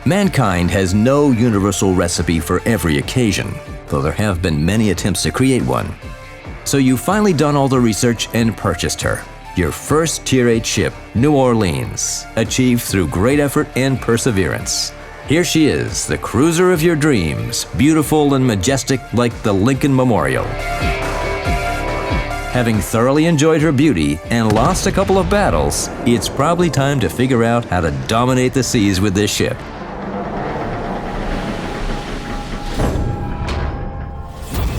Mankind has no universal recipe for every occasion, though there have been many attempts to create one. So you've finally done all the research and purchased her. Your first Tier 8 ship, New Orleans, achieved through great effort and perseverance. Here she is, the cruiser of your dreams, beautiful and majestic like the Lincoln Memorial. Having thoroughly enjoyed her beauty and lost a couple of battles, it's probably time to figure out how to dominate the seas with this ship.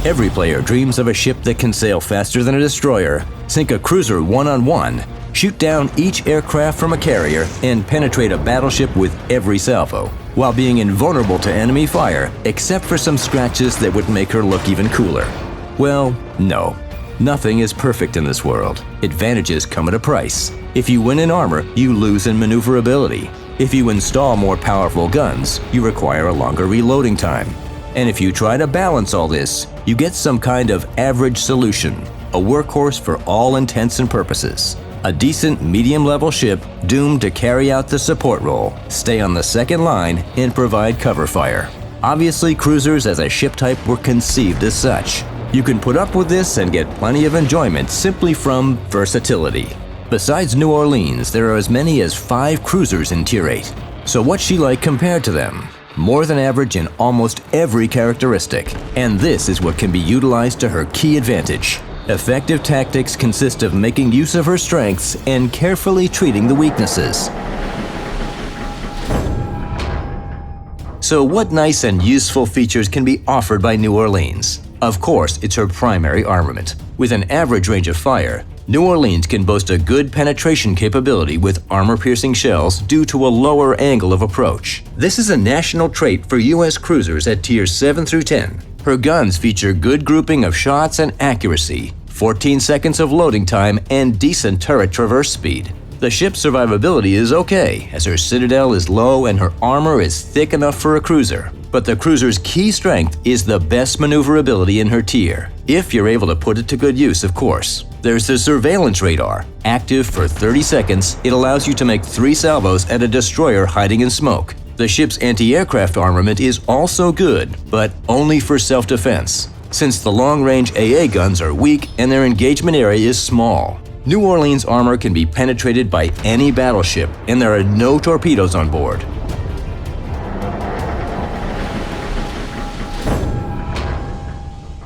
Every player dreams of a ship that can sail faster than a destroyer, sink a cruiser one-on-one, shoot down each aircraft from a carrier, and penetrate a battleship with every salvo, while being invulnerable to enemy fire, except for some scratches that would make her look even cooler. Well, no. Nothing is perfect in this world. Advantages come at a price. If you win in armor, you lose in maneuverability. If you install more powerful guns, you require a longer reloading time. And if you try to balance all this, you get some kind of average solution, a workhorse for all intents and purposes. A decent medium-level ship doomed to carry out the support role, stay on the second line, and provide cover fire. Obviously, cruisers as a ship type were conceived as such. You can put up with this and get plenty of enjoyment simply from versatility. Besides New Orleans, there are as many as 5 cruisers in Tier 8. So what's she like compared to them? More than average in almost every characteristic, and this is what can be utilized to her key advantage. Effective tactics consist of making use of her strengths and carefully treating the weaknesses. So what nice and useful features can be offered by New Orleans? Of course, it's her primary armament. With an average range of fire, New Orleans can boast a good penetration capability with armor-piercing shells due to a lower angle of approach. This is a national trait for U.S. cruisers at Tiers 7 through 10. Her guns feature good grouping of shots and accuracy, 14 seconds of loading time, and decent turret traverse speed. The ship's survivability is okay, as her citadel is low and her armor is thick enough for a cruiser. But the cruiser's key strength is the best maneuverability in her tier, if you're able to put it to good use, of course. There's the surveillance radar. Active for 30 seconds, it allows you to make 3 salvos at a destroyer hiding in smoke. The ship's anti-aircraft armament is also good, but only for self-defense, since the long-range AA guns are weak and their engagement area is small. New Orleans armor can be penetrated by any battleship, and there are no torpedoes on board.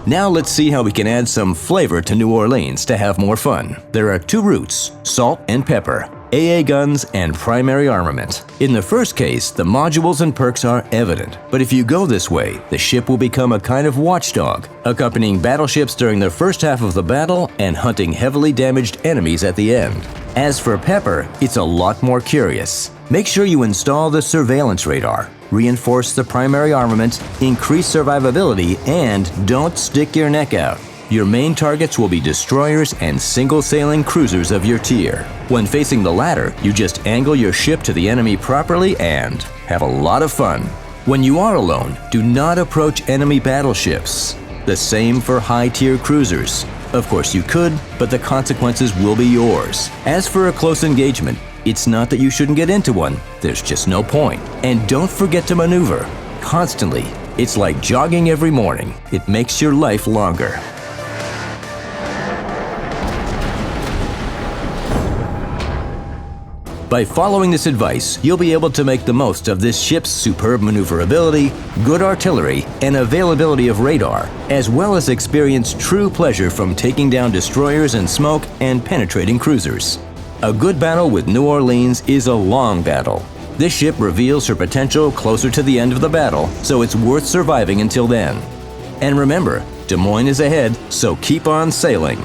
Now let's see how we can add some flavor to New Orleans to have more fun. There are 2 routes, salt and pepper, AA guns, and primary armament. In the first case, the modules and perks are evident, but if you go this way, the ship will become a kind of watchdog, accompanying battleships during the first half of the battle and hunting heavily damaged enemies at the end. As for pepper, it's a lot more curious. Make sure you install the surveillance radar, reinforce the primary armament, increase survivability, and don't stick your neck out. Your main targets will be destroyers and single-sailing cruisers of your tier. When facing the latter, you just angle your ship to the enemy properly and have a lot of fun. When you are alone, do not approach enemy battleships. The same for high-tier cruisers. Of course you could, but the consequences will be yours. As for a close engagement, it's not that you shouldn't get into one, there's just no point. And don't forget to maneuver, constantly. It's like jogging every morning. It makes your life longer. By following this advice, you'll be able to make the most of this ship's superb maneuverability, good artillery, and availability of radar, as well as experience true pleasure from taking down destroyers in smoke and penetrating cruisers. A good battle with New Orleans is a long battle. This ship reveals her potential closer to the end of the battle, so it's worth surviving until then. And remember, Des Moines is ahead, so keep on sailing.